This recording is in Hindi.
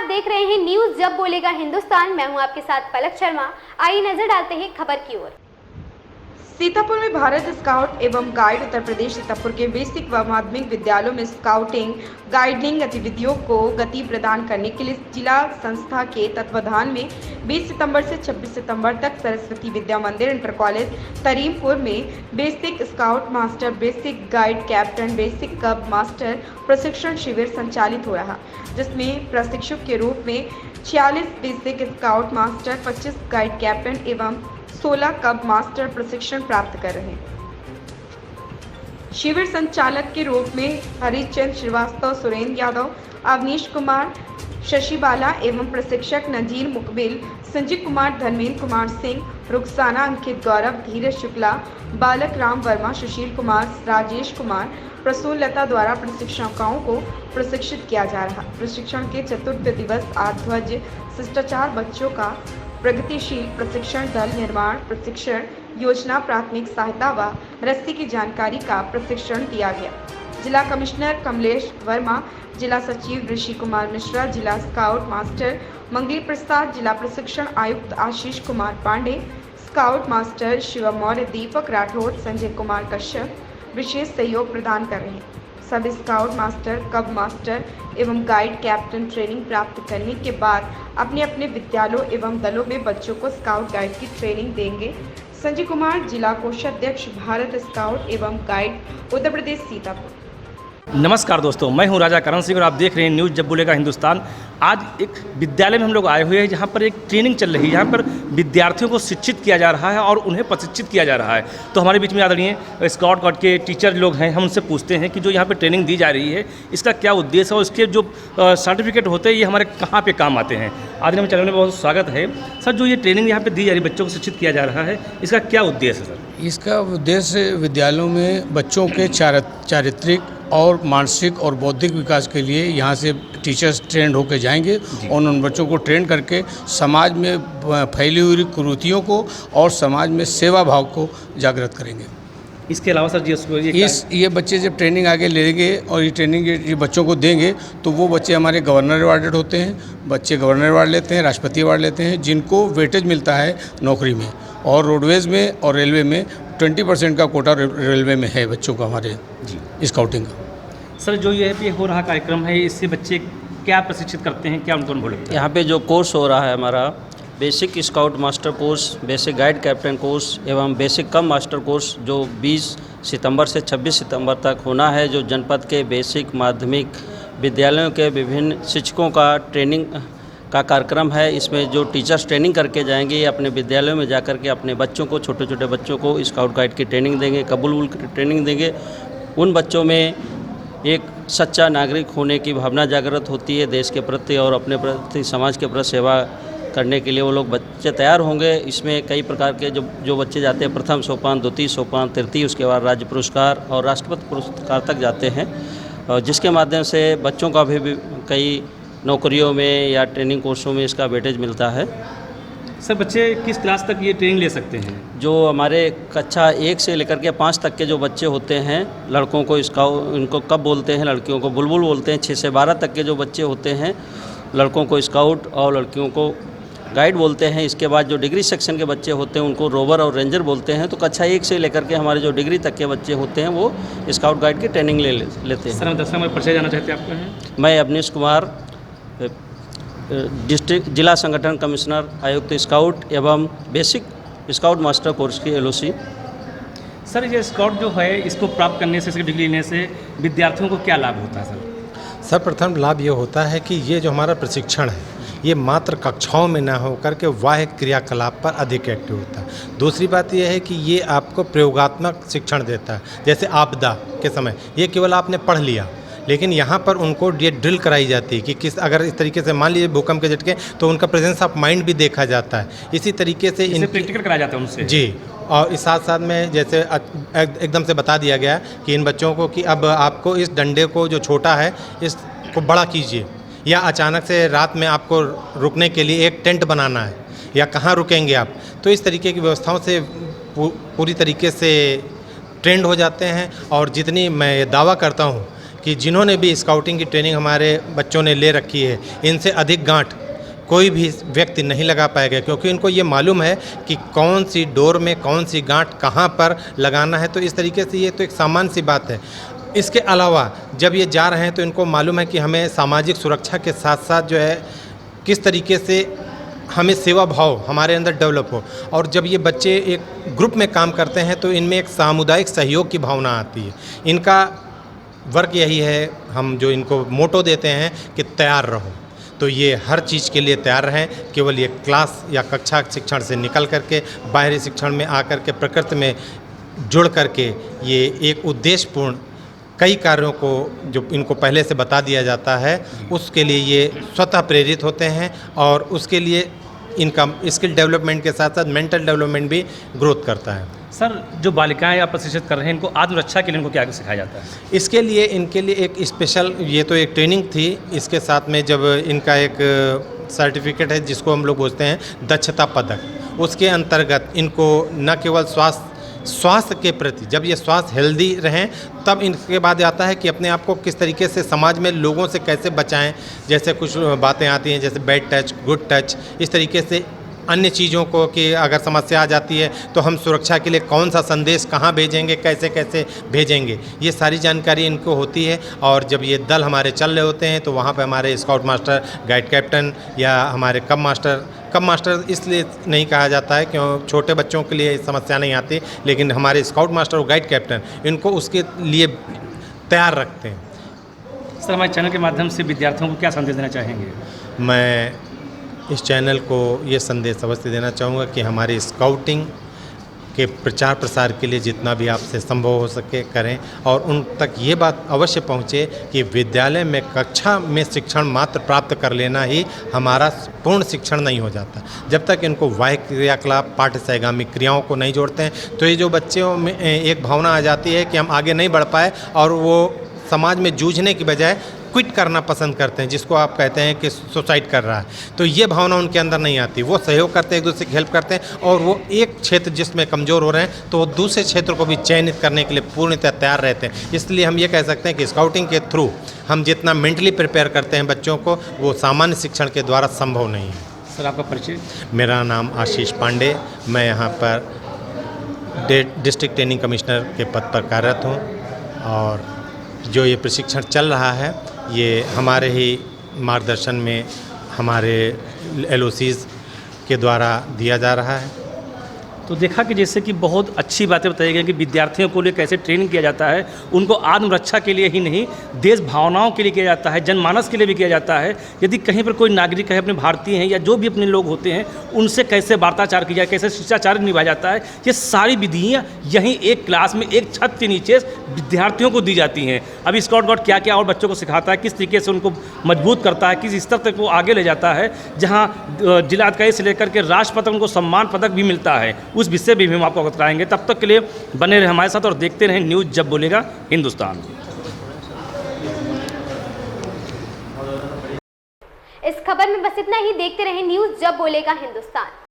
देख रहे हैं न्यूज जब बोलेगा हिंदुस्तान। मैं हूं आपके साथ पलक शर्मा। आइए नजर डालते हैं खबर की ओर। सीतापुर में भारत स्काउट एवं गाइड उत्तर प्रदेश सीतापुर के बेसिक व माध्यमिक विद्यालयों में स्काउटिंग गाइडिंग गतिविधियों को गति प्रदान करने के लिए जिला संस्था के तत्वाधान में 20 सितंबर से 26 सितंबर तक सरस्वती विद्या मंदिर इंटर कॉलेज तरीमपुर में basic scout master, basic guide captain, basic कब मास्टर प्रशिक्षण शिविर संचालित हो रहा, जिसमें प्रशिक्षक के रूप में 46 basic scout master, 25 guide captain एवं 16 कब मास्टर प्रशिक्षण प्राप्त कर रहे हैं। शिविर संचालक के रूप में हरिचंद श्रीवास्तव, सुरेंद्र यादव, अवनीश कुमार, शशि बाला एवं प्रशिक्षक नजीर मुकबिल, संजीव कुमार, धर्मेंद्र कुमार सिंह, रुखसाना, अंकित गौरव, धीरज शुक्ला, बालक राम वर्मा, सुशील कुमार, राजेश कुमार, प्रसून लता द्वारा प्रशिक्षकों को प्रशिक्षित किया जा रहा। प्रशिक्षण के चतुर्थ दिवस आज ध्वज शिष्टाचार, बच्चों का प्रगतिशील प्रशिक्षण, दल निर्माण प्रशिक्षण, योजना, प्राथमिक सहायता व रस्सी की जानकारी का प्रशिक्षण दिया गया। जिला कमिश्नर कमलेश वर्मा, जिला सचिव ऋषि कुमार मिश्रा, जिला स्काउट मास्टर मंगली प्रसाद, जिला प्रशिक्षण आयुक्त आशीष कुमार पांडे, स्काउट मास्टर शिवम मौर्य, दीपक राठौड़, संजय कुमार कश्यप विशेष सहयोग प्रदान कर रहे हैं। सभी स्काउट मास्टर, कब मास्टर एवं गाइड कैप्टन ट्रेनिंग प्राप्त करने के बाद अपने अपने विद्यालयों एवं दलों में बच्चों को स्काउट गाइड की ट्रेनिंग देंगे। संजय कुमार, जिला कोषाध्यक्ष भारत स्काउट एवं गाइड उत्तर प्रदेश सीतापुर। नमस्कार दोस्तों, मैं हूं राजा करण सिंह और आप देख रहे हैं न्यूज़ जब बोलेगा हिंदुस्तान। आज एक विद्यालय में हम लोग आए हुए हैं जहां पर एक ट्रेनिंग चल रही है, जहां पर विद्यार्थियों को शिक्षित किया जा रहा है और उन्हें प्रशिक्षित किया जा रहा है। तो हमारे बीच में आदरणीय स्काउट गाइड के टीचर लोग हैं, हम उनसे पूछते हैं कि जो यहाँ पर ट्रेनिंग दी जा रही है इसका क्या उद्देश्य है और इसके जो सर्टिफिकेट होते हैं ये हमारे कहाँ पर काम आते हैं। आदरणीय चैनल में बहुत स्वागत है सर। जो ये ट्रेनिंग यहाँ पर दी जा रही है, बच्चों को शिक्षित किया जा रहा है, इसका क्या उद्देश्य है सर? इसका उद्देश्य विद्यालयों में बच्चों के चारित्रिक और मानसिक और बौद्धिक विकास के लिए यहाँ से टीचर्स ट्रेंड होकर जाएंगे और उन बच्चों को ट्रेन करके समाज में फैली हुई कुरीतियों को और समाज में सेवा भाव को जागृत करेंगे। इसके अलावा सर जी ये बच्चे जब ट्रेनिंग आगे लेंगे और ये ट्रेनिंग ये बच्चों को देंगे तो वो बच्चे हमारे गवर्नर अवार्डेड होते हैं। बच्चे गवर्नर अवार्ड लेते हैं, राष्ट्रपति अवार्ड लेते हैं, जिनको वेटेज मिलता है नौकरी में। और रोडवेज़ में और रेलवे में 20% का कोटा रेलवे में है बच्चों का हमारे स्काउटिंग का। सर जो ये पे हो रहा कार्यक्रम है, इससे बच्चे क्या प्रशिक्षित करते हैं, क्या उनको अनुभव लगता है? यहाँ पे जो कोर्स हो रहा है हमारा basic scout master course, basic guide captain course एवं बेसिक कम मास्टर कोर्स जो 20 सितंबर से 26 सितंबर तक होना है, जो जनपद के बेसिक माध्यमिक विद्यालयों के विभिन्न शिक्षकों का ट्रेनिंग का कार्यक्रम है। इसमें जो टीचर्स ट्रेनिंग करके जाएंगे ये अपने विद्यालयों में जाकर के अपने बच्चों को, छोटे छोटे बच्चों को स्काउट गाइड की ट्रेनिंग देंगे, कबूल की ट्रेनिंग देंगे। उन बच्चों में एक सच्चा नागरिक होने की भावना जागृत होती है, देश के प्रति और अपने प्रति समाज के प्रति सेवा करने के लिए वो लोग बच्चे तैयार होंगे। इसमें कई प्रकार के जो बच्चे जाते हैं, प्रथम सोपान, द्वितीय सोपान, तृतीय, उसके बाद राज्य पुरस्कार और राष्ट्रपति पुरस्कार तक जाते हैं, और जिसके माध्यम से बच्चों का भी कई नौकरियों में या ट्रेनिंग कोर्सों में इसका वेटेज मिलता है। सर बच्चे किस क्लास तक ये ट्रेनिंग ले सकते हैं? जो हमारे कक्षा 1 से लेकर के 5 तक के जो बच्चे होते हैं, लड़कों को स्काउट, इनको कब बोलते हैं, लड़कियों को बुलबुल बोलते हैं। 6 से 12 तक के जो बच्चे होते हैं, लड़कों को स्काउट और लड़कियों को गाइड बोलते हैं। इसके बाद जो डिग्री सेक्शन के बच्चे होते हैं उनको रोवर और रेंजर बोलते हैं। तो कक्षा 1 से लेकर के हमारे जो डिग्री तक के बच्चे होते हैं वो स्काउट गाइड की ट्रेनिंग लेते हैं। सर हम 10वां में परिचय जाना चाहते हैं आपका? मैं अवनीश कुमार, डिस्ट्रिक्ट जिला संगठन कमिश्नर आयुक्त स्काउट एवं बेसिक स्काउट मास्टर कोर्स की LOC। सर ये स्काउट जो है इसको प्राप्त करने से, इसकी डिग्री लेने से विद्यार्थियों को क्या लाभ होता है सर? सर्वप्रथम लाभ ये होता है कि ये जो हमारा प्रशिक्षण है ये मात्र कक्षाओं में ना होकर के बाह्य क्रियाकलाप पर अधिक एक्टिव होता है। दूसरी बात यह है कि ये आपको प्रयोगात्मक शिक्षण देता है। जैसे आपदा के समय ये केवल आपने पढ़ लिया, लेकिन यहाँ पर उनको ये ड्रिल कराई जाती है कि किस, अगर इस तरीके से मान लीजिए भूकंप के झटके, तो उनका प्रेजेंस ऑफ माइंड भी देखा जाता है। इसी तरीके से प्रैक्टिकल कराया जाता है उनसे जी। और इस साथ साथ में जैसे एकदम से बता दिया गया कि इन बच्चों को कि अब आपको इस डंडे को जो छोटा है इसको बड़ा कीजिए, या अचानक से रात में आपको रुकने के लिए एक टेंट बनाना है, या कहाँ रुकेंगे आप। तो इस तरीके की व्यवस्थाओं से पूरी तरीके से ट्रेंड हो जाते हैं। और जितनी मैं दावा करता हूँ कि जिन्होंने भी स्काउटिंग की ट्रेनिंग हमारे बच्चों ने ले रखी है, इनसे अधिक गांठ कोई भी व्यक्ति नहीं लगा पाएगा, क्योंकि इनको ये मालूम है कि कौन सी डोर में कौन सी गांठ कहाँ पर लगाना है। तो इस तरीके से ये तो एक सामान्य सी बात है। इसके अलावा जब ये जा रहे हैं तो इनको मालूम है कि हमें सामाजिक सुरक्षा के साथ साथ जो है किस तरीके से हमें सेवा भाव हमारे अंदर डेवलप हो। और जब ये बच्चे एक ग्रुप में काम करते हैं तो इनमें एक सामुदायिक सहयोग की भावना आती है। इनका वर्क यही है, हम जो इनको मोटो देते हैं कि तैयार रहो, तो ये हर चीज़ के लिए तैयार रहें। केवल ये क्लास या कक्षा शिक्षण से निकल करके बाहरी शिक्षण में आकर के प्रकृति में जुड़ करके ये एक उद्देश्यपूर्ण कई कार्यों को जो इनको पहले से बता दिया जाता है उसके लिए ये स्वतः प्रेरित होते हैं, और उसके लिए इनका स्किल डेवलपमेंट के साथ साथ मेंटल डेवलपमेंट भी ग्रोथ करता है। सर, जो बालिकाएं आप प्रशिक्षित कर रहे हैं, इनको आत्मरक्षा के लिए इनको क्या सिखाया जाता है? इसके लिए इनके लिए एक स्पेशल, ये तो एक ट्रेनिंग थी, इसके साथ में जब इनका एक सर्टिफिकेट है जिसको हम लोग बोलते हैं दक्षता पदक, उसके अंतर्गत इनको न केवल स्वास्थ्य के प्रति, जब ये स्वास्थ्य हेल्दी रहें तब इनके बाद आता है कि अपने आप को किस तरीके से समाज में लोगों से कैसे बचाएं। जैसे कुछ बातें आती हैं जैसे बैड टच, गुड टच, इस तरीके से अन्य चीज़ों को कि अगर समस्या आ जाती है तो हम सुरक्षा के लिए कौन सा संदेश कहाँ भेजेंगे, कैसे कैसे भेजेंगे, ये सारी जानकारी इनको होती है। और जब ये दल हमारे चल रहे होते हैं तो वहाँ पे हमारे स्काउट मास्टर, गाइड कैप्टन या हमारे कब मास्टर इसलिए नहीं कहा जाता है क्यों छोटे बच्चों के लिए समस्या नहीं आती, लेकिन हमारे स्काउट मास्टर और गाइड कैप्टन इनको उसके लिए तैयार रखते हैं। सर, हमारे चैनल के माध्यम से विद्यार्थियों को क्या संदेश देना चाहेंगे? मैं इस चैनल को ये संदेश अवश्य देना चाहूँगा कि हमारी स्काउटिंग के प्रचार प्रसार के लिए जितना भी आपसे संभव हो सके करें, और उन तक ये बात अवश्य पहुँचे कि विद्यालय में कक्षा में शिक्षण मात्र प्राप्त कर लेना ही हमारा पूर्ण शिक्षण नहीं हो जाता। जब तक इनको बाह्य क्रियाकलाप, पाठ्य सहगामी क्रियाओं को नहीं जोड़ते हैं तो ये जो बच्चों में एक भावना आ जाती है कि हम आगे नहीं बढ़ पाए और वो समाज में जूझने की बजाय क्विट करना पसंद करते हैं, जिसको आप कहते हैं कि सुसाइड कर रहा है, तो ये भावना उनके अंदर नहीं आती। वो सहयोग करते हैं, एक दूसरे की हेल्प करते हैं, और वो एक क्षेत्र जिसमें कमज़ोर हो रहे हैं तो वो दूसरे क्षेत्र को भी चयनित करने के लिए पूर्णतः तैयार रहते हैं। इसलिए हम ये कह सकते हैं कि स्काउटिंग के थ्रू हम जितना मेंटली प्रिपेयर करते हैं बच्चों को, वो सामान्य शिक्षण के द्वारा संभव नहीं है। सर, आपका परिचय? मेरा नाम आशीष पांडे, मैं यहाँ पर डिस्ट्रिक्ट ट्रेनिंग कमिश्नर के पद पर कार्यरत हूँ, और जो ये प्रशिक्षण चल रहा है ये हमारे ही मार्गदर्शन में हमारे LOCs के द्वारा दिया जा रहा है। तो देखा कि जैसे कि बहुत अच्छी बातें बताई गई कि विद्यार्थियों को लिए कैसे ट्रेनिंग किया जाता है, उनको आत्मरक्षा के लिए ही नहीं, देश भावनाओं के लिए किया जाता है, जनमानस के लिए भी किया जाता है। यदि कहीं पर कोई नागरिक है, अपने भारतीय हैं या जो भी अपने लोग होते हैं, उनसे कैसे वार्ताचार किया जाए, कैसे शिष्टाचार निभाया जाता है, ये सारी विधियाँ यहीं एक क्लास में एक छत के नीचे विद्यार्थियों को दी जाती हैं। अब स्काउट गाइड क्या क्या और बच्चों को सिखाता है, किस तरीके से उनको मजबूत करता है, किस स्तर तक वो आगे ले जाता है, जहाँ जिलाधिकारी से लेकर के राष्ट्र पदक, उनको सम्मान पदक भी मिलता है, उस विषय भी हम आपको बताएंगे। तब तक के लिए बने रहे हमारे साथ और देखते रहें न्यूज़ जब बोलेगा हिंदुस्तान। इस खबर में बस इतना ही। देखते रहें न्यूज़ जब बोलेगा हिंदुस्तान।